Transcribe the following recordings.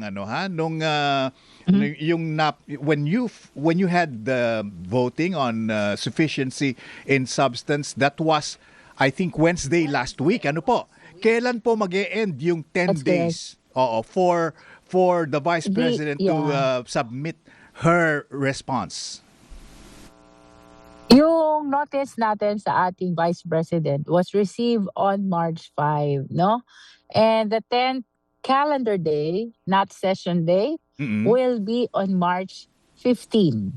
Ano ha nung Mhm. when you had the voting on sufficiency in substance, that was I think Wednesday last week. Ano po? Kailan po mag-e-end yung 10 That's correct. days? Oo, for the vice president to Yeah. submit her response. Yung notice natin sa ating Vice President was received on March 5, no? And the 10th calendar day, not session day, Mm-mm. will be on March 15.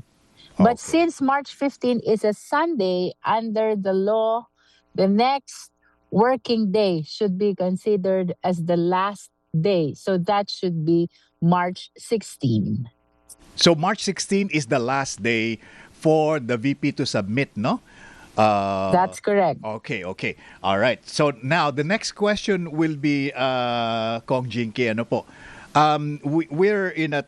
But Okay. since March 15 is a Sunday, under the law, the next working day should be considered as the last day. So that should be March 16. So March 16 is the last day for the VP to submit, no? That's correct. Okay. All right. So now the next question will be Kong Jinky, ano po? We're in a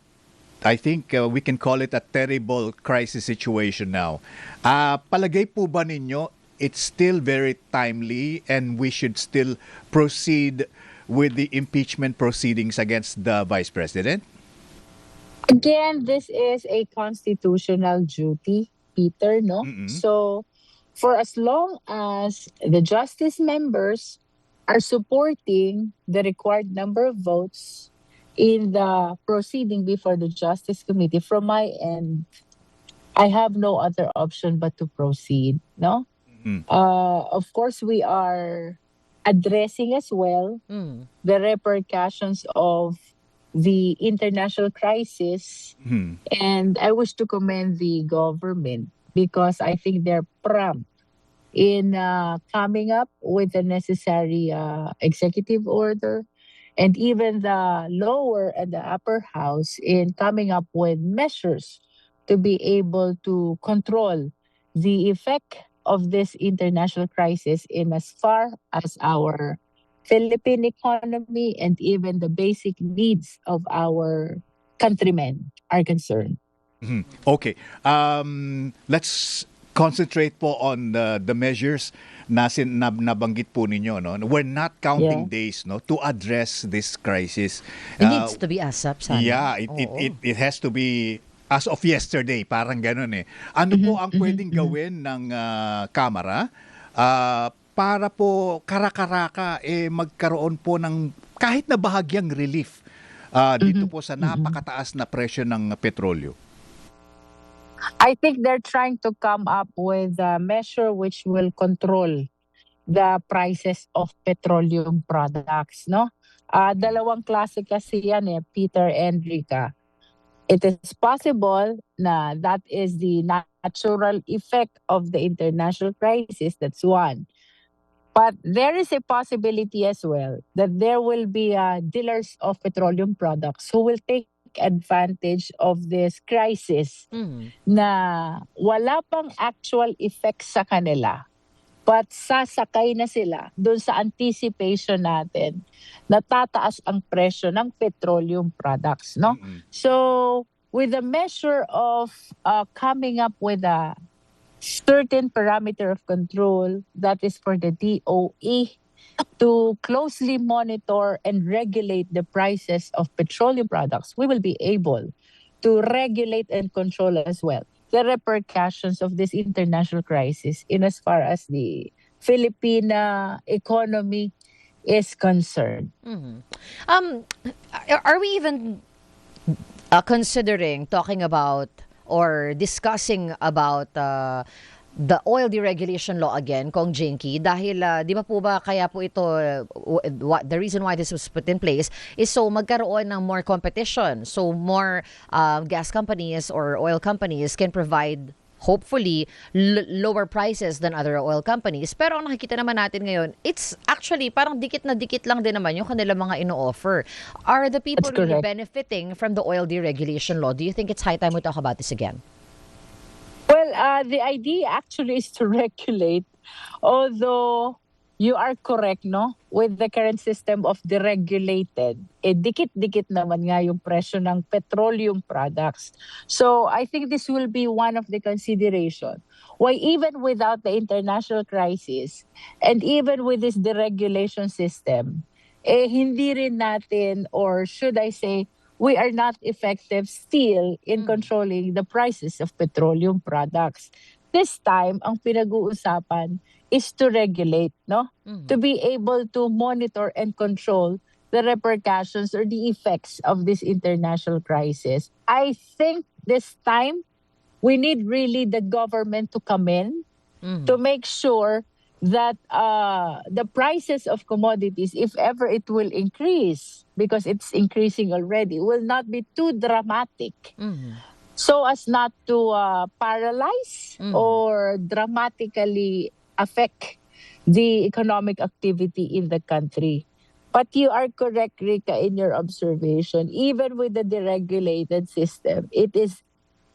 I think we can call it a terrible crisis situation now. Palagay po ba ninyo it's still very timely and we should still proceed with the impeachment proceedings against the Vice President? Again, this is a constitutional duty, Peter, no? Mm-mm. So, for as long as the justice members are supporting the required number of votes in the proceeding before the Justice Committee, from my end, I have no other option but to proceed, no? Mm. Of course, we are addressing as well Mm. the repercussions of the international crisis. Mhm. And I wish to commend the government because I think they're prompt in coming up with the necessary executive order, and even the lower and the upper house in coming up with measures to be able to control the effect of this international crisis in as far as our Philippine economy and even the basic needs of our countrymen are concerned. Mhm. Okay. Let's concentrate po on the measures na nabanggit po ninyo. No? We're not counting Yeah. days no, to address this crisis. It needs to be ASAP sana. Yeah, it has to be as of yesterday, parang ganun eh. Ano po ang pwedeng gawin ng Kamara para po karakaraka magkaroon po ng kahit na bahagyang relief dito po sa napakataas na presyo ng petrolyo? I think they're trying to come up with a measure which will control the prices of petroleum products, no? Dalawang klase kasi yan eh, Peter and Rika. It is possible na that is the natural effect of the international crisis. That's one. But there is a possibility as well that there will be dealers of petroleum products who will take advantage of this crisis Mm. na wala pang actual effect sa kanila. But sasakay na sila doon sa anticipation natin na tataas ang presyo ng petroleum products, no? Mm-mm. So, with the measure of coming up with a certain parameter of control, that is for the DOE to closely monitor and regulate the prices of petroleum products, we will be able to regulate and control as well the repercussions of this international crisis in as far as the Philippine economy is concerned. Mhm. Are we even considering talking about or discussing about the oil deregulation law again, Kong Jinky? Dahil di ba po ba kaya po ito, the reason why this was put in place is so magkaroon ng more competition. So more gas companies or oil companies can provide hopefully lower prices than other oil companies. Pero ang nakikita naman natin ngayon, it's actually parang dikit na dikit lang din naman yung kanilang mga ino-offer. Are the people That's really correct. benefiting from the oil deregulation law? Do you think it's high time we talk about this again? Well, the idea actually is to regulate, although you are correct, no? With the current system of deregulated, dikit-dikit naman nga yung presyo ng petroleum products. So I think this will be one of the consideration. Why even without the international crisis and even with this deregulation system, hindi rin natin, or should I say, we are not effective still in controlling the prices of petroleum products. This time, ang pinag-uusapan is to regulate, no? To be able to monitor and control the repercussions or the effects of this international crisis. I think this time we need really the government to come in to make sure that the prices of commodities, if ever it will increase, because it's increasing already, will not be too dramatic so as not to paralyze or dramatically affect the economic activity in the country. But you are correct, Rika, in your observation. Even with the deregulated system, it is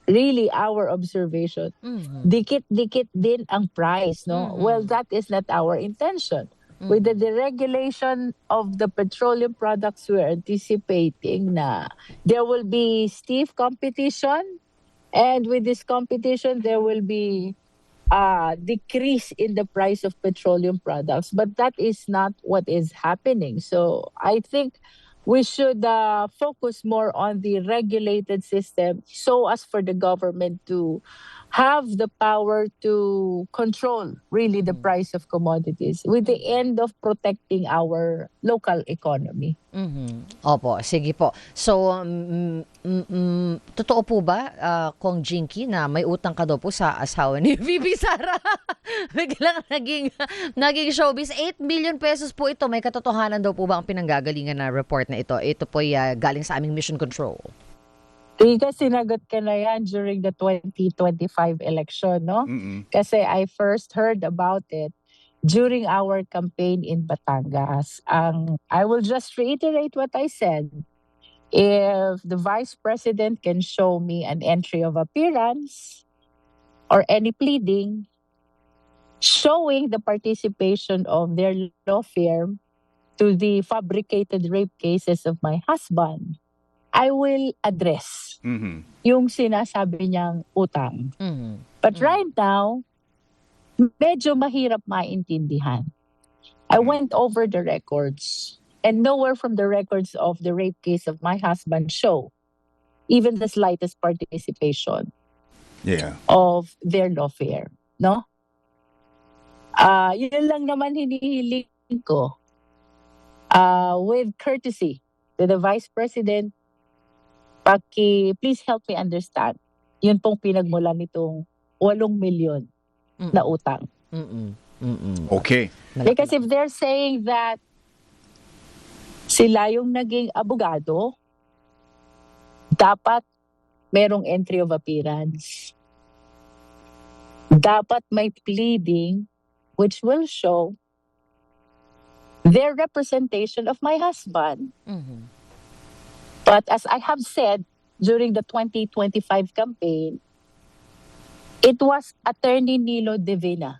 really our observation. Dikit-dikit din ang price, no? Well, that is not our intention. With the deregulation of the petroleum products, we're anticipating na there will be stiff competition. And with this competition, there will be a decrease in the price of petroleum products. But that is not what is happening. So I think we should focus more on the regulated system so as for the government to have the power to control really the price of commodities with the end of protecting our local economy. Opo, sige po. So, totoo po ba, Kong Jinky, na may utang ka daw po sa asawa ni VP Sara? Biglang naging showbiz. 8 million pesos po ito. May katotohanan daw po ba ang pinanggagalingan na report na ito? Ito po galing sa aming mission control. Rika, sinagot ka na yan during the 2025 election, no? Kasi I first heard about it during our campaign in Batangas. I will just reiterate what I said. If the Vice President can show me an entry of appearance or any pleading showing the participation of their law firm to the fabricated rape cases of my husband, I will address yung sinasabi niyang utang. But right now, medyo mahirap maintindihan. I went over the records and nowhere from the records of the rape case of my husband show even the slightest participation of their law firm. No? Yun lang naman hinihiling ko with courtesy to the Vice President. Please help me understand. Yun pong pinagmulan nitong 8 milyon na utang. Okay. Because if they're saying that sila yung naging abogado, dapat merong entry of appearance. Dapat may pleading which will show their representation of my husband. But as I have said during the 2025 campaign, it was Attorney Nilo Divina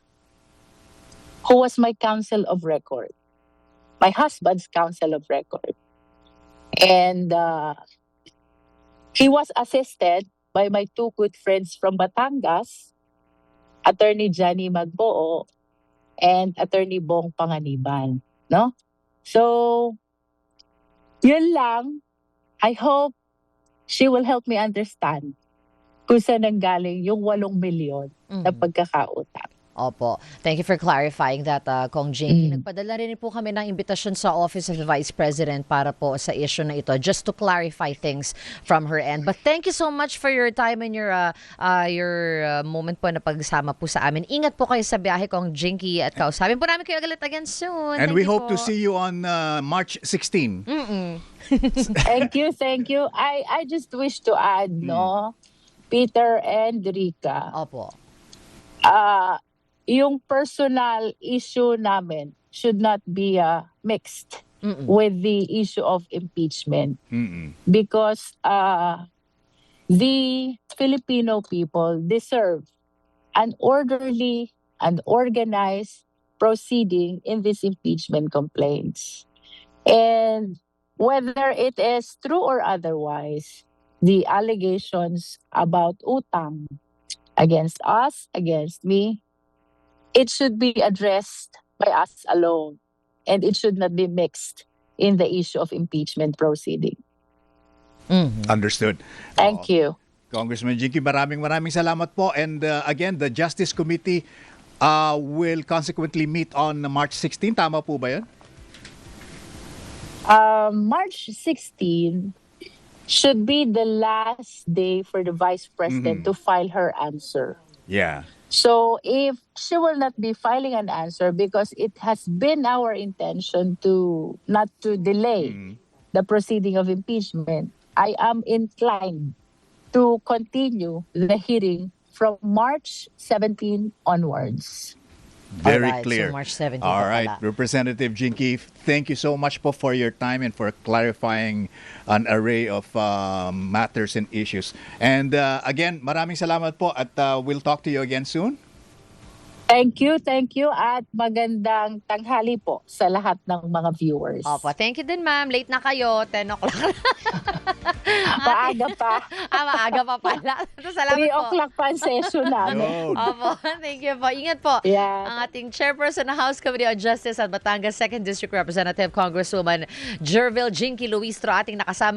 who was my counsel of record, my husband's counsel of record. And he was assisted by my two good friends from Batangas, Attorney Johnny Magboo and Attorney Bong Panganiban. No? So, yun lang. I hope she will help me understand kung saan nanggaling yung 8 milyon na pagkakautang. Opo. Thank you for clarifying that, Kong Jinky. Nagpadala rin po kami ng imbitasyon sa Office of the Vice President para po sa issue na ito, just to clarify things from her end. But thank you so much for your time and your moment po na pagsama po sa amin. Ingat po kayo sa biyahe, Kong Jinky, at kausapin po namin kayo again soon. And thank we you hope po. to see you on March 16. Thank you. I just wish to add, no, Peter and Rika, Opo. yung personal issue namin should not be mixed with the issue of impeachment. Because the Filipino people deserve an orderly and organized proceeding in these impeachment complaints. And whether it is true or otherwise, the allegations about utang against us, against me, it should be addressed by us alone. And it should not be mixed in the issue of impeachment proceeding. Understood. Thank you. Congressman Jinky, maraming salamat po. And again, the Justice Committee will consequently meet on March 16. Tama po ba yan? March 16 should be the last day for the Vice President to file her answer. Yeah. So if she will not be filing an answer, because it has been our intention to not to delay the proceeding of impeachment, I am inclined to continue the hearing from March 17 onwards. Very Alright, so clear. March 17 All pa right, pala. Representative Jinky, thank you so much po for your time and for clarifying an array of matters and issues. And again, maraming salamat po at we'll talk to you again soon. Thank you at magandang tanghali po sa lahat ng mga viewers. Opo, thank you din ma'am. Late na kayo, 10 o'clock. Maaga pa. Maaga pa pala. 3 Salamat po. o'clock pa ang session namin. Yun. Opo, thank you po. Ingat po. Yeah. Ang ating chairperson ng House Committee on Justice at Batangas 2nd District Representative Congresswoman Jervil Jinky Luistro, ating nakasama